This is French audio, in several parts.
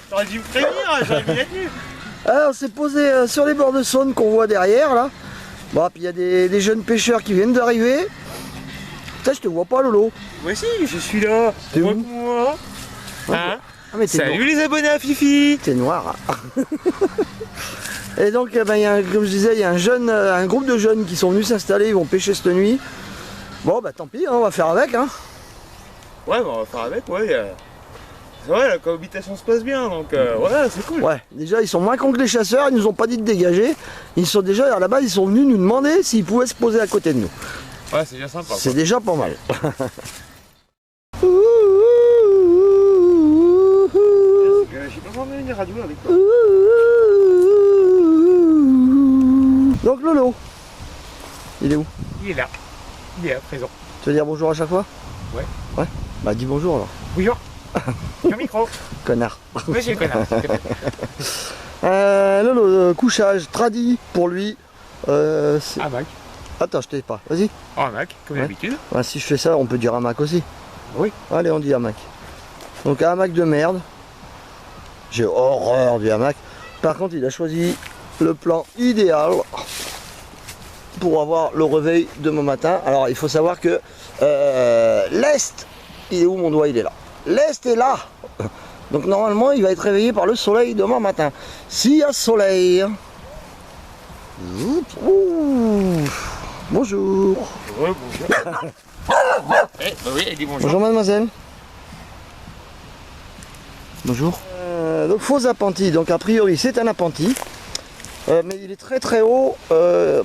T'aurais dû me prévenir, j'aurais mis la tenue. Alors on s'est posé sur les bords de Saône qu'on voit derrière là. Bon, puis il y a des jeunes pêcheurs qui viennent d'arriver. Putain, je te vois pas, Lolo. Moi aussi, je suis là. T'es où? Moi. Hein? Ah, mais t'es noir. Salut les abonnés à Fifi. T'es noir. Et donc, ben, comme je disais, il y a un groupe de jeunes qui sont venus s'installer, ils vont pêcher cette nuit. Bon, bah tant pis, hein, on va faire avec. Hein. Ouais, bah, on va faire avec, ouais. C'est vrai, la cohabitation se passe bien, donc ouais, c'est cool. Ouais, déjà, ils sont moins cons que les chasseurs, ils nous ont pas dit de dégager. Ils sont déjà, là-bas, ils sont venus nous demander s'ils pouvaient se poser à côté de nous. Ouais, c'est déjà sympa. C'est déjà pas mal. J'ai pas besoin de venir à jouer avec toi. Donc Lolo, il est où? Il est là. Il est à présent. Tu veux dire bonjour à chaque fois? Ouais. Ouais. Bah dis bonjour alors. Bonjour. J'ai micro. Connard. Oui, j'ai le connard. Lolo, couchage, tradit pour lui. Un Mac. Attends, je t'ai pas. Vas-y. Oh, un Mac, comme d'habitude. Ouais, si je fais ça, on peut dire hamac aussi. Oui. Allez, on dit hamac. Donc un hamac de merde. J'ai horreur du hamac. Par contre, il a choisi le plan idéal pour avoir le réveil demain matin. Alors, il faut savoir que l'Est, il est où mon doigt? Il est là. L'Est est là. Donc normalement, il va être réveillé par le soleil demain matin. S'il y a soleil. Ouh. Bonjour. Ouais, bonjour. Eh, bah oui, elle dit bonjour. Bonjour mademoiselle. Bonjour. Donc faux appentis, donc a priori c'est un appentis. Mais il est très très haut.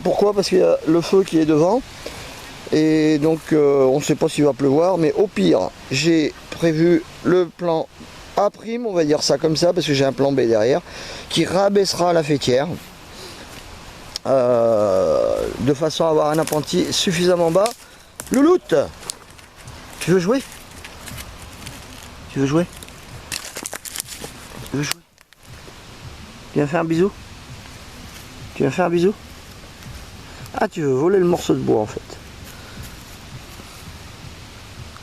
Pourquoi? Parce qu'il y a le feu qui est devant. Et donc on ne sait pas s'il va pleuvoir. Mais au pire, j'ai prévu le plan A', on va dire ça comme ça, parce que j'ai un plan B derrière, qui rabaissera la faîtière. De façon à avoir un appentis suffisamment bas. Louloute, tu veux jouer? Tu veux jouer? Tu veux jouer? Tu viens faire un bisou? Tu viens faire un bisou? Ah, tu veux voler le morceau de bois en fait.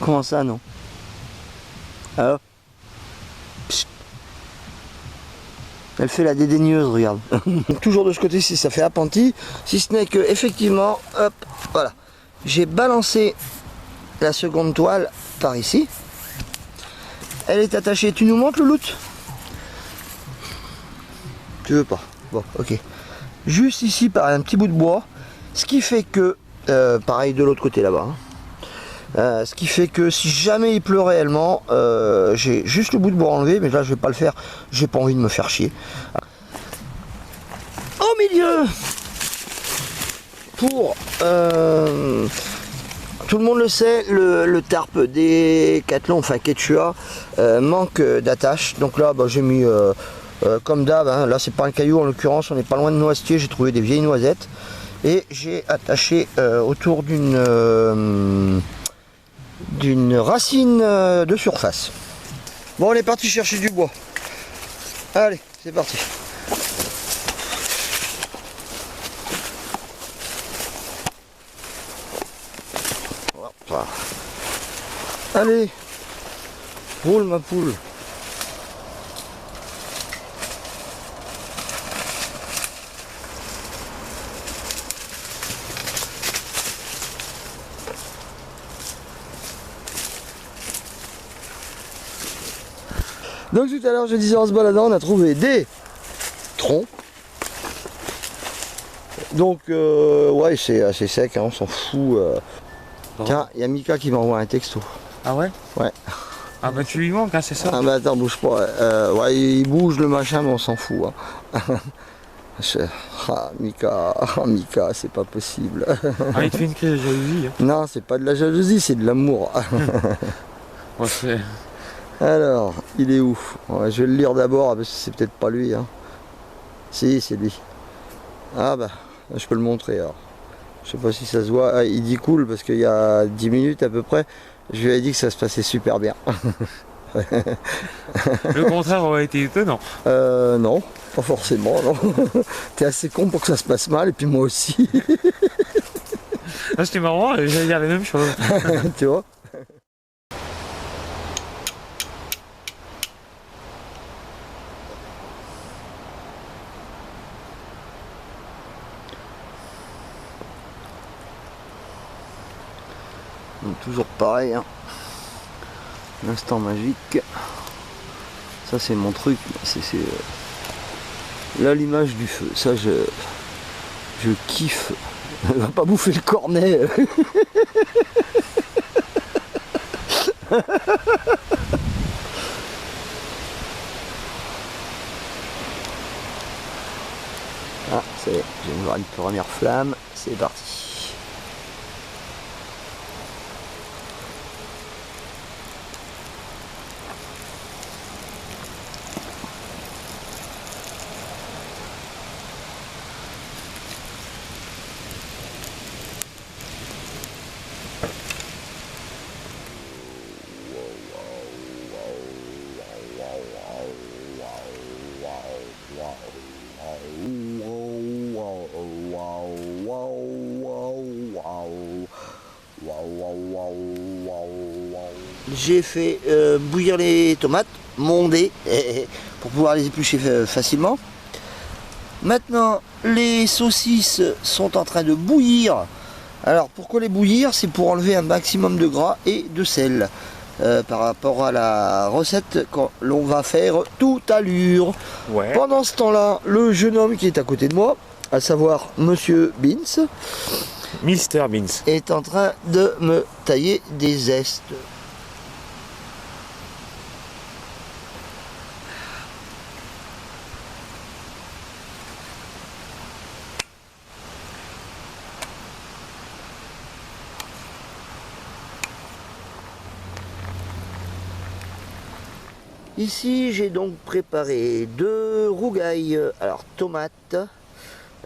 Comment ça, non? Alors? Psst. Elle fait la dédaigneuse, regarde. Toujours de ce côté-ci, ça fait appentis. Si ce n'est que, effectivement, hop, voilà. J'ai balancé la seconde toile par ici. Elle est attachée. Tu nous montres, Louloute? Tu veux pas? Bon, ok. Juste ici, par un petit bout de bois. Ce qui fait que, pareil de l'autre côté là-bas. Hein. Ce qui fait que si jamais il pleut réellement, j'ai juste le bout de bois enlevé, mais là je vais pas le faire, j'ai pas envie de me faire chier. Au milieu, pour tout le monde le sait, le tarp des Decathlon, enfin Quechua, manque d'attache. Donc là, bah, j'ai mis comme d'hab, hein, là c'est pas un caillou en l'occurrence, on n'est pas loin de noisetier, j'ai trouvé des vieilles noisettes et j'ai attaché autour d'une racine de surface. Bon, on est parti chercher du bois. Allez, c'est parti. Voilà. Allez, roule ma poule. Donc tout à l'heure je disais en se baladant on a trouvé des troncs. Donc ouais c'est assez sec, hein, on s'en fout. Tiens, il y a Mika qui m'envoie un texto. Ah ouais? Ouais. Ah bah tu lui manques, hein, c'est ça? Ah bah attends, bouge pas. Ouais, il bouge le machin mais on s'en fout. Hein. Ah Mika, Mika, c'est pas possible. Ah, il te fait une crise de jalousie. Hein. Non, c'est pas de la jalousie, c'est de l'amour. Ouais, c'est... Alors, il est où? Ouais, je vais le lire d'abord parce que c'est peut-être pas lui. Hein. Si, c'est lui. Ah bah, je peux le montrer alors. Je sais pas si ça se voit. Ah, il dit cool parce qu'il y a 10 minutes à peu près, je lui ai dit que ça se passait super bien. Le contraire aurait été étonnant. Non, pas forcément, non. T'es assez con pour que ça se passe mal et puis moi aussi. Ah, c'était marrant, j'allais dire la même chose. Tu vois? Donc, toujours pareil, hein. L'instant magique. Ça c'est mon truc, c'est l'allumage du feu. Ça je kiffe. Elle va pas bouffer le cornet. Ah, ça y est, je viens de voir une première flamme, c'est parti. J'ai fait bouillir les tomates, mondées, pour pouvoir les éplucher facilement. Maintenant, les saucisses sont en train de bouillir. Alors, pourquoi les bouillir? C'est pour enlever un maximum de gras et de sel. Par rapport à la recette que l'on va faire tout à l'heure. Ouais. Pendant ce temps-là, le jeune homme qui est à côté de moi, à savoir Monsieur Beans, Mister Beans. est en train de me tailler des zestes. Ici, j'ai donc préparé 2 rougailles, alors tomates,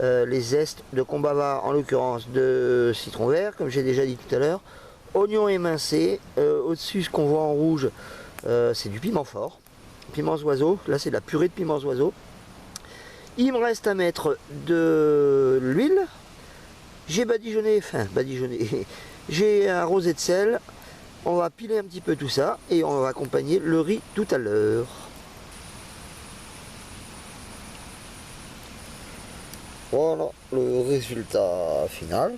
les zestes de combava, en l'occurrence de citron vert, comme j'ai déjà dit tout à l'heure, oignons émincés, au-dessus ce qu'on voit en rouge, c'est du piment fort, piments oiseaux, là c'est de la purée de piments oiseaux. Il me reste à mettre de l'huile, j'ai badigeonné, j'ai un rosé de sel. On va piler un petit peu tout ça et on va accompagner le riz tout à l'heure. Voilà le résultat final.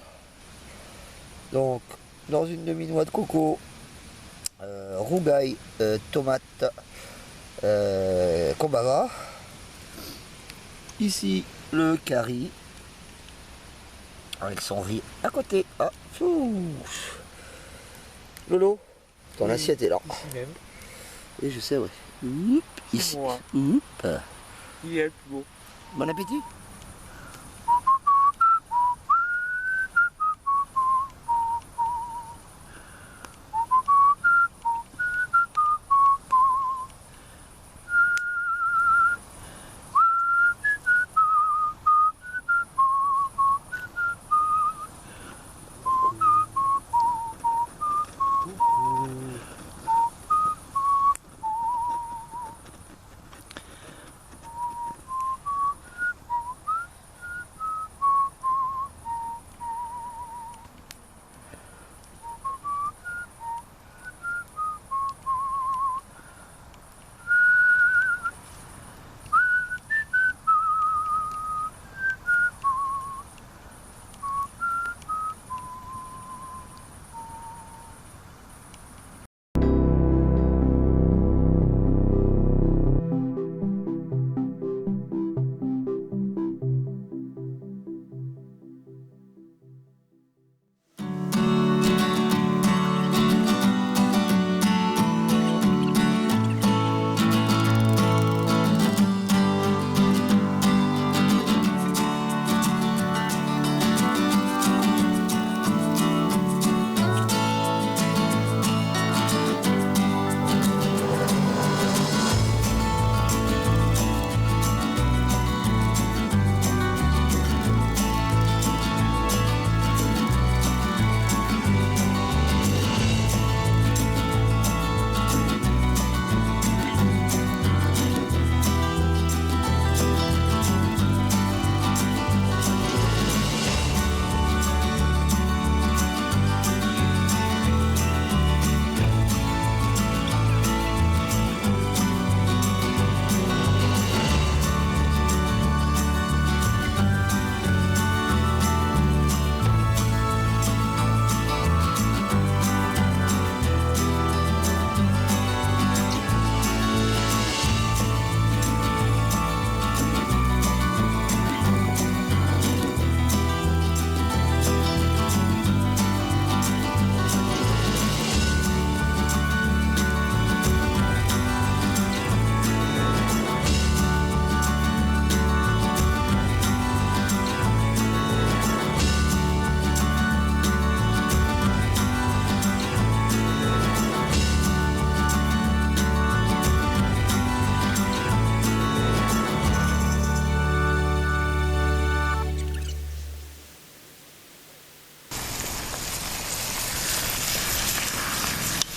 Donc dans une demi-noix de coco, rougaille, tomate, combava. Ici le curry avec son riz à côté. Ah, Lolo, ton assiette est là. Ici même. Et je sais, ouais. Oup, ici. Moi. Oup. Il est le plus beau. Bon appétit.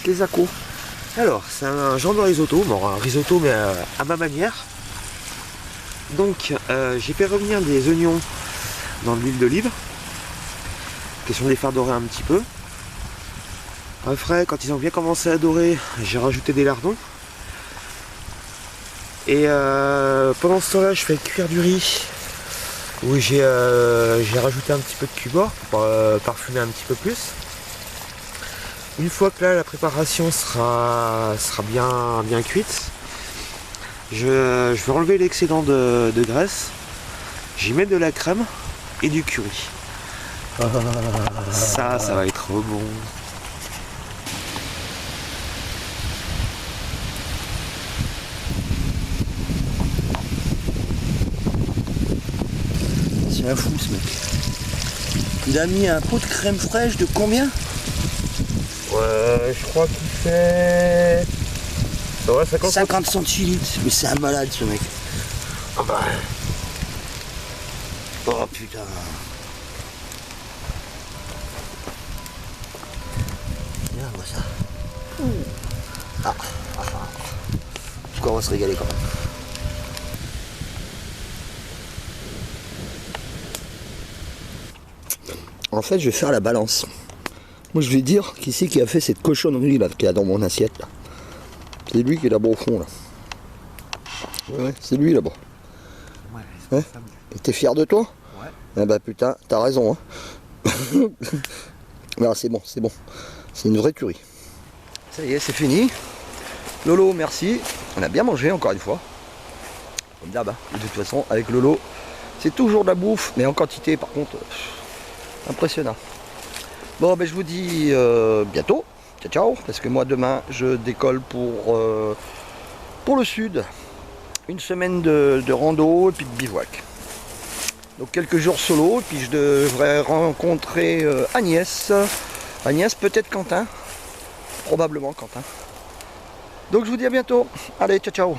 les accos. Alors, c'est un genre de risotto, bon, un risotto mais à ma manière. Donc, j'ai fait revenir des oignons dans de l'huile d'olive. Question de les faire dorer un petit peu. Après, quand ils ont bien commencé à dorer, j'ai rajouté des lardons. Et pendant ce temps-là, je fais cuire du riz. Où j'ai rajouté un petit peu de cubord pour parfumer un petit peu plus. Une fois que là la préparation sera bien cuite, je vais enlever l'excédent de graisse. J'y mets de la crème et du curry. Ça va être trop bon. C'est un fou ce mec. Il a mis un pot de crème fraîche de combien? Ouais, je crois qu'il fait... Ouais, 50 centilitres. Mais c'est un malade ce mec. Ah bah... Oh putain. Regarde-moi ça. Ah. En tout cas, on va se régaler quand même. En fait, je vais faire la balance. Moi, je vais dire qui c'est qui a fait cette cochonnerie là, qu'il y a dans mon assiette là. C'est lui qui est là-bas au fond là. Ouais, c'est lui là-bas. Ouais. Et t'es fier de toi? Ouais. Ah bah putain, t'as raison. Hein. Non, c'est bon, c'est bon. C'est une vraie curie. Ça y est, c'est fini. Lolo, merci. On a bien mangé encore une fois. Comme d'hab, hein. De toute façon, avec Lolo, c'est toujours de la bouffe, mais en quantité par contre, impressionnant. Bon, ben je vous dis bientôt. Ciao, ciao. Parce que moi, demain, je décolle pour le sud. Une semaine de rando et puis de bivouac. Donc quelques jours solo, et puis je devrais rencontrer Agnès. Agnès, peut-être Quentin. Probablement Quentin. Donc je vous dis à bientôt. Allez, ciao, ciao.